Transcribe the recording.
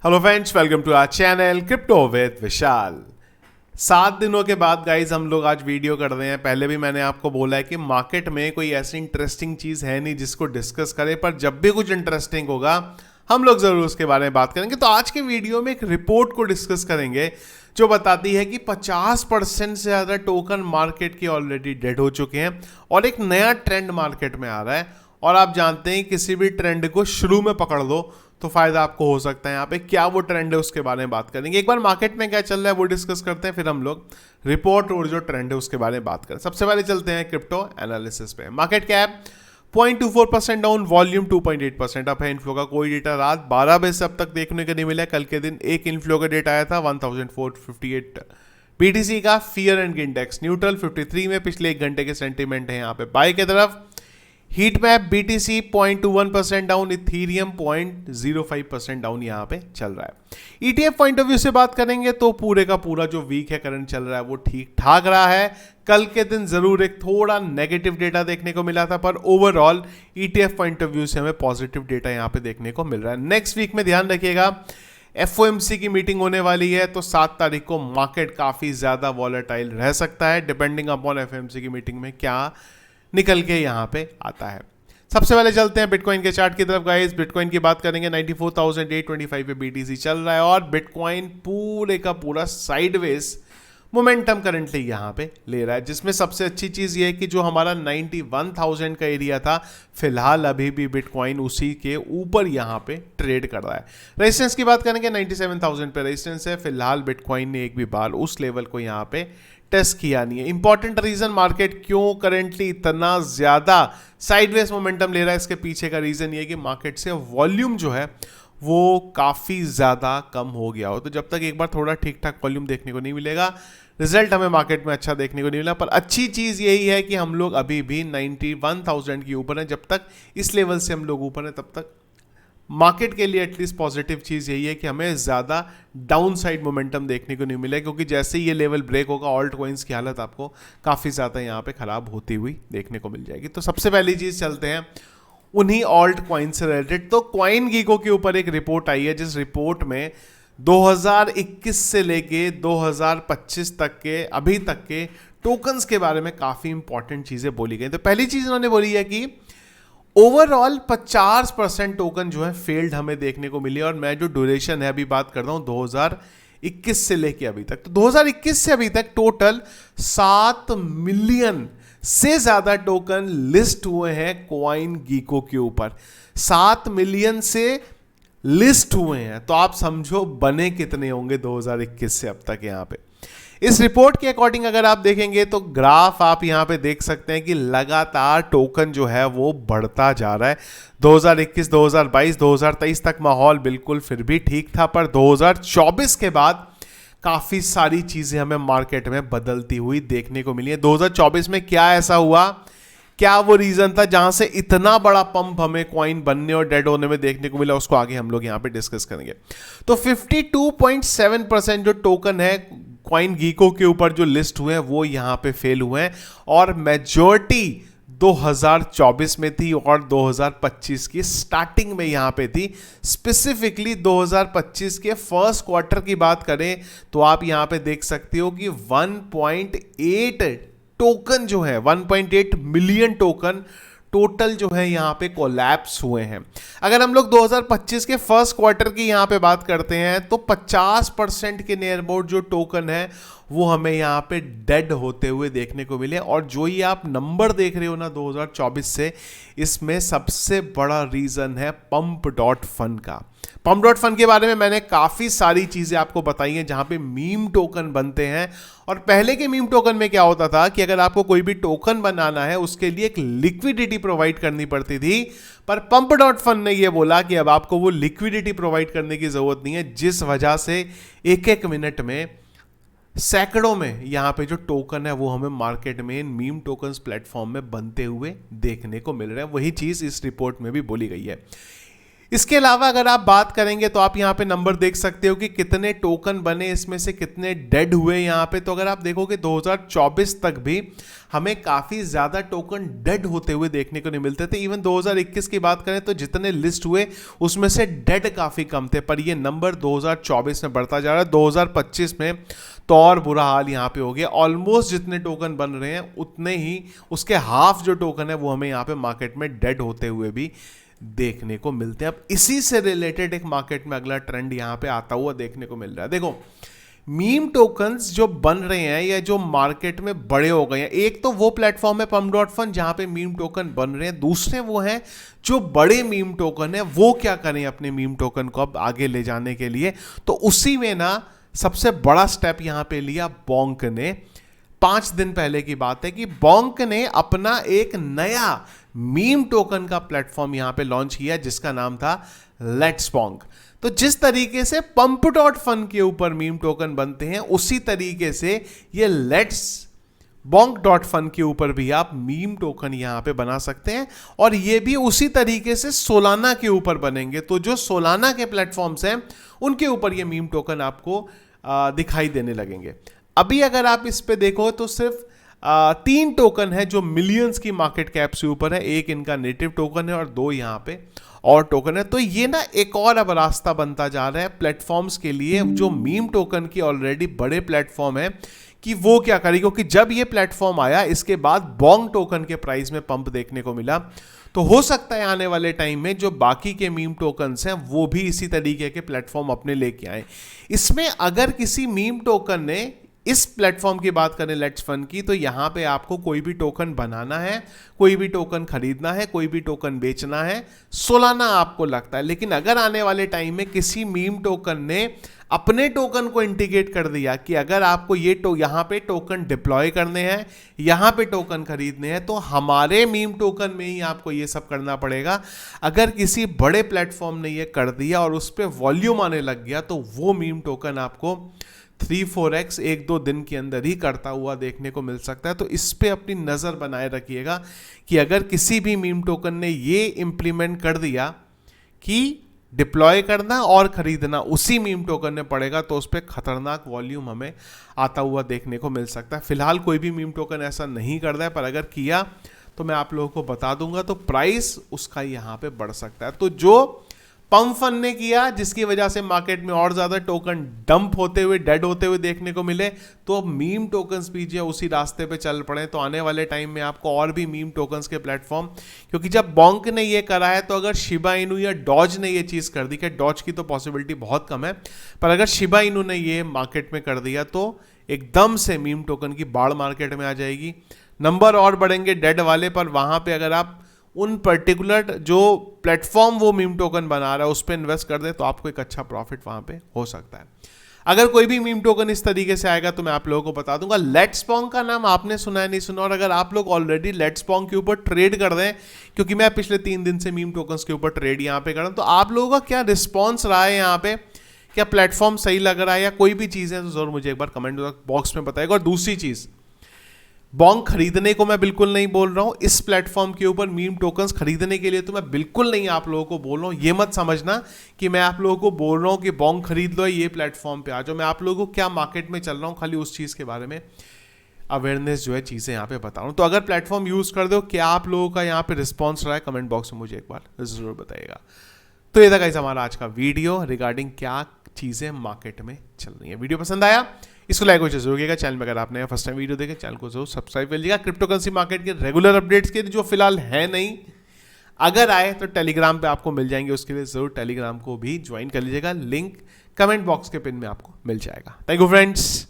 Hello friends, welcome to our channel crypto with Vishal. 7 दिनों के बाद गाइज हम लोग आज वीडियो कर रहे हैं। पहले भी मैंने आपको बोला है कि मार्केट में कोई ऐसी इंटरेस्टिंग चीज़ है नहीं जिसको डिस्कस करें, पर जब भी कुछ इंटरेस्टिंग होगा हम लोग ज़रूर उसके बारे में बात करेंगे। तो आज के वीडियो में एक रिपोर्ट को डिस्कस करेंगे जो बताती है कि 50% से ज़्यादा टोकन मार्केट के ऑलरेडी डेड हो चुके हैं और एक नया ट्रेंड मार्केट में आ रहा है। और आप जानते हैं किसी भी ट्रेंड को शुरू में पकड़ लो तो फायदा आपको हो सकता है। यहाँ पे क्या वो ट्रेंड है उसके बारे में बात करेंगे। एक बार मार्केट में क्या चल रहा है वो डिस्कस करते हैं, फिर हम लोग रिपोर्ट और जो ट्रेंड है उसके बारे में बात करें। सबसे पहले चलते हैं क्रिप्टो एनालिसिस पे। Market cap 0.24% down, volume 2.8% up है। इनफ्लो का कोई डेटा रात 12 बजे से अब तक देखने को नहीं मिला है। कल के दिन एक इनफ्लो का डेटा आया था 1458 बीटीसी का। फियर एंड इंडेक्स न्यूट्रल 53 में पिछले 1 घंटे के सेंटीमेंट है यहाँ पे बाय की तरफ। Heat map BTC 0.21% down, Ethereum 0.05% down यहाँ पे चल रहा है। ईटीएफ पॉइंट ऑफ व्यू से बात करेंगे तो पूरे का पूरा जो वीक है करंट चल रहा है वो ठीक ठाक रहा है। कल के दिन जरूर एक थोड़ा नेगेटिव डेटा देखने को मिला था, पर overall ETF point of view से हमें पॉजिटिव डेटा यहाँ पे देखने को मिल रहा है। नेक्स्ट वीक में ध्यान रखिएगा एफओएमसी की मीटिंग होने वाली है, तो 7 तारीख को मार्केट काफी ज्यादा वॉलेटाइल रह सकता है डिपेंडिंग अपॉन एफओएमसी की मीटिंग में क्या निकल के यहाँ पे आता है। सबसे पहले चलते हैं बिटकॉइन के चार्ट की तरफ गाइस। बिटकॉइन की बात करेंगे 94,825 पे बीटीसी चल रहा है और बिटकॉइन पूरे का पूरा साइडवेज मोमेंटम करंटली यहाँ पे ले रहा है, जिसमें सबसे अच्छी चीज़ ये है कि जो हमारा 91,000 का एरिया था फिलहाल अभी भी बिटकॉइन उसी के ऊपर यहाँ पे ट्रेड कर रहा है। रेजिस्टेंस की बात करेंगे 97,000 पे रेजिस्टेंस है। फिलहाल बिटकॉइन ने एक भी बार उस लेवल को यहाँ पे टेस्ट किया नहीं है। इंपॉर्टेंट रीजन मार्केट क्यों करेंटली इतना ज्यादा साइडवेज मोमेंटम ले रहा है, इसके पीछे का रीजन ये है कि मार्केट से वॉल्यूम जो है वो काफी ज्यादा कम हो गया हो। तो जब तक एक बार थोड़ा ठीक ठाक वॉल्यूम देखने को नहीं मिलेगा, रिजल्ट हमें मार्केट में अच्छा देखने को नहीं मिला। पर अच्छी चीज यही है कि हम लोग अभी भी 91,000 के ऊपर है। जब तक इस लेवल से हम लोग ऊपर है तब तक मार्केट के लिए एटलीस्ट पॉजिटिव चीज़ यही है कि हमें ज़्यादा डाउन साइड मोमेंटम देखने को नहीं मिला, क्योंकि जैसे ही ये लेवल ब्रेक होगा ऑल्ट कॉइन्स की हालत आपको काफ़ी ज़्यादा यहाँ पे ख़राब होती हुई देखने को मिल जाएगी। तो सबसे पहली चीज़ चलते हैं उन्हीं ऑल्ट कॉइन से रिलेटेड। तो कॉइन गीको के ऊपर एक रिपोर्ट आई है, जिस रिपोर्ट में 2021 से लेके 2025 तक के अभी तक के टोकन्स के बारे में काफ़ी इंपॉर्टेंट चीज़ें बोली गई। तो पहली चीज़ उन्होंने बोली है कि ओवरऑल 50% टोकन जो है फेल्ड हमें देखने को मिली। और मैं जो ड्यूरेशन है अभी बात कर रहा हूं 2021 से लेके अभी तक, तो 2021 से अभी तक टोटल 7 मिलियन से ज्यादा टोकन लिस्ट हुए हैं कॉइन गीको के ऊपर। 7 मिलियन से लिस्ट हुए हैं, तो आप समझो बने कितने होंगे 2021 से अब तक यहाँ पे। इस रिपोर्ट के अकॉर्डिंग अगर आप देखेंगे तो ग्राफ आप यहां पे देख सकते हैं कि लगातार टोकन जो है वो बढ़ता जा रहा है। 2021, 2022, 2023 तक माहौल बिल्कुल फिर भी ठीक था, पर 2024 के बाद काफी सारी चीजें हमें मार्केट में बदलती हुई देखने को मिली है। 2024 में क्या ऐसा हुआ, क्या वो रीजन था जहां से इतना बड़ा पंप हमें कॉइन बनने और डेड होने में देखने को मिला, उसको आगे हम लोग यहां पे डिस्कस करेंगे। तो 52.7% जो टोकन है कॉइन गीको के ऊपर जो लिस्ट हुए हैं वो यहां पे फेल हुए हैं, और मेजॉरिटी 2024 में थी और 2025 की स्टार्टिंग में यहां पे थी। स्पेसिफिकली 2025 के फर्स्ट क्वार्टर की बात करें तो आप यहां पे देख सकते हो कि 1.8 टोकन जो है 1.8 मिलियन टोकन टोटल जो है यहां पे कोलैप्स हुए हैं। अगर हम लोग 2025 के फर्स्ट क्वार्टर की यहां पे बात करते हैं तो 50% के नियर अबाउट जो टोकन है वो हमें यहां पे डेड होते हुए देखने को मिले। और जो ये आप नंबर देख रहे हो ना 2024 से, इसमें सबसे बड़ा रीजन है पंप डॉट फन का। पंप डॉट फन के बारे में मैंने काफी सारी चीजें आपको बताई हैं जहां पे मीम टोकन बनते हैं। और पहले के मीम टोकन में क्या होता था कि अगर आपको कोई भी टोकन बनाना है उसके लिए एक लिक्विडिटी प्रोवाइड करनी पड़ती थी, पर पंप डॉट फन ने यह बोला कि अब आपको वो लिक्विडिटी प्रोवाइड करने की जरूरत नहीं है, जिस वजह से एक मिनट में सैकड़ों में यहां पे जो टोकन है वो हमें मार्केट में मीम टोकन्स प्लेटफॉर्म में बनते हुए देखने को मिल रहे हैं। वही चीज इस रिपोर्ट में भी बोली गई है। इसके अलावा अगर आप बात करेंगे तो आप यहाँ पे नंबर देख सकते हो कि कितने टोकन बने, इसमें से कितने डेड हुए यहाँ पे। तो अगर आप देखोगे 2024 तक भी हमें काफ़ी ज़्यादा टोकन डेड होते हुए देखने को नहीं मिलते थे। इवन 2021 की बात करें तो जितने लिस्ट हुए उसमें से डेड काफ़ी कम थे, पर ये नंबर 2024 में बढ़ता जा रहा है। 2025 में तो और बुरा हाल यहाँ पे हो गया। ऑलमोस्ट जितने टोकन बन रहे हैं उतने ही उसके हाफ जो टोकन है वो हमें यहाँ पे मार्केट में डेड होते हुए भी देखने को मिलते हैं। अब इसी से रिलेटेड एक मार्केट में अगला ट्रेंड यहाँ पे आता हुआ देखने को मिल रहा है। देखो, मीम टोकन्स जो बन रहे हैं या जो मार्केट में बड़े हो गए हैं, एक तो वो प्लेटफॉर्म है pump.fun जहां पे मीम टोकन बन रहे हैं, दूसरे वो हैं जो बड़े मीम टोकन है वो क्या करें अपने मीम टोकन को अब आगे ले जाने के लिए। तो उसी में ना सबसे बड़ा स्टेप यहां पे लिया बोंक ने। 5 दिन पहले की बात है कि बोंक ने अपना एक नया मीम टोकन का प्लेटफॉर्म यहां पे लॉन्च किया जिसका नाम था लेट्स बोंक। तो जिस तरीके से pump.fun के ऊपर मीम टोकन बनते हैं उसी तरीके से ये लेट्स bonk.fun के ऊपर भी आप मीम टोकन यहां पे बना सकते हैं, और ये भी उसी तरीके से सोलाना के ऊपर बनेंगे। तो जो सोलाना के प्लेटफॉर्म्स हैं उनके ऊपर ये मीम टोकन आपको दिखाई देने लगेंगे। अभी अगर आप इस पे देखो तो सिर्फ 3 टोकन है जो मिलियंस की मार्केट कैप से ऊपर है। एक इनका नेटिव टोकन है और 2 यहाँ पे और टोकन है। तो ये ना एक और अब रास्ता बनता जा रहा है प्लेटफॉर्म्स के लिए जो मीम टोकन की ऑलरेडी बड़े प्लेटफॉर्म है कि वो क्या करे, क्योंकि जब ये प्लेटफॉर्म आया इसके बाद बोंक टोकन के प्राइस में पंप देखने को मिला। तो हो सकता है आने वाले टाइम में जो बाकी के मीम टोकन्स हैं वो भी इसी तरीके के प्लेटफॉर्म अपने लेके आए। इसमें अगर किसी मीम टोकन ने इस प्लेटफॉर्म की बात करें लेट्स फन की, तो यहां पे आपको कोई भी टोकन बनाना है, कोई भी टोकन खरीदना है, कोई भी टोकन बेचना है, सोलाना आपको लगता है। लेकिन अगर आने वाले टाइम में किसी मीम टोकन ने अपने टोकन को इंटीग्रेट कर दिया कि अगर आपको ये यहां पे टोकन डिप्लॉय करने हैं, यहां पे टोकन खरीदने हैं, तो हमारे मीम टोकन में ही आपको ये सब करना पड़ेगा। अगर किसी बड़े प्लेटफॉर्म ने ये कर दिया और उस पर वॉल्यूम आने लग गया तो वो मीम टोकन आपको 3-4x 1-2 दिन के अंदर ही करता हुआ देखने को मिल सकता है। तो इस पे अपनी नज़र बनाए रखिएगा कि अगर किसी भी मीम टोकन ने ये इंप्लीमेंट कर दिया कि डिप्लॉय करना और खरीदना उसी मीम टोकन में पड़ेगा, तो उस पर खतरनाक वॉल्यूम हमें आता हुआ देखने को मिल सकता है। फिलहाल कोई भी मीम टोकन ऐसा नहीं कर रहा है, पर अगर किया तो मैं आप लोगों को बता दूंगा, तो प्राइस उसका यहाँ पे बढ़ सकता है। तो जो pump.fun ने किया जिसकी वजह से मार्केट में और ज्यादा टोकन डंप होते हुए, डेड होते हुए देखने को मिले, तो अब मीम टोकन्स भी जो उसी रास्ते पे चल पड़े। तो आने वाले टाइम में आपको और भी मीम टोकन्स के प्लेटफॉर्म, क्योंकि जब बोंक ने ये करा है तो अगर शिबा इनू या डॉज ने ये चीज कर दी, कि डॉज की तो पॉसिबिलिटी बहुत कम है, पर अगर शिबा इनू ने ये मार्केट में कर दिया तो एकदम से मीम टोकन की बाढ़ मार्केट में आ जाएगी। नंबर और बढ़ेंगे डेड वाले, पर वहां पे अगर आप उन पर्टिकुलर जो प्लेटफॉर्म वो मीम टोकन बना रहा है उस पर इन्वेस्ट कर दे तो आपको एक अच्छा प्रॉफिट वहां पे हो सकता है। अगर कोई भी मीम टोकन इस तरीके से आएगा तो मैं आप लोगों को बता दूंगा। लेट्स बोंक का नाम आपने सुना है नहीं सुना, और अगर आप लोग ऑलरेडी लेट्स बोंक के ऊपर ट्रेड कर रहे हैं, क्योंकि मैं पिछले 3 दिन से मीम टोकन्स के ऊपर ट्रेड यहाँ पे कर रहा हूं, तो आप लोगों का क्या रिस्पॉन्स रहा है यहाँ पे, क्या प्लेटफॉर्म सही लग रहा है या कोई भी चीज़ है, तो जरूर मुझे एक बार कमेंट बॉक्स में बताएगा। और दूसरी चीज़, बोंक खरीदने को मैं बिल्कुल नहीं बोल रहा हूं, इस प्लेटफॉर्म के ऊपर मीम टोकन्स खरीदने के लिए तो मैं बिल्कुल नहीं आप लोगों को बोल रहा हूं। ये मत समझना कि मैं आप लोगों को बोल रहा हूं कि बोंक खरीद लो, ये प्लेटफॉर्म पे आ जाओ। मैं आप लोगों को क्या मार्केट में चल रहा हूं खाली उस चीज़ के बारे में अवेयरनेस जो है चीज़ें यहाँ पे बता रहा हूँ। तो अगर प्लेटफॉर्म यूज़ कर दो, क्या आप लोगों का यहाँ पे रिस्पॉन्स रहा है, कमेंट बॉक्स में मुझे एक बार ज़रूर बताइएगा। तो ये था गाइस हमारा आज का वीडियो रिगार्डिंग क्या चीज़ें मार्केट में चल रही है। वीडियो पसंद आया इसको लाइक और जरूर कीजिएगा। चैनल में अगर आपने फर्स्ट टाइम वीडियो देखे चैनल को जरूर सब्सक्राइब कर लीजिएगा। क्रिप्टो करेंसी मार्केट के रेगुलर अपडेट्स के लिए जो फिलहाल है नहीं, अगर आए तो टेलीग्राम पे आपको मिल जाएंगे, उसके लिए जरूर टेलीग्राम को भी ज्वाइन कर लीजिएगा। लिंक कमेंट बॉक्स के पिन में आपको मिल जाएगा। Thank you friends.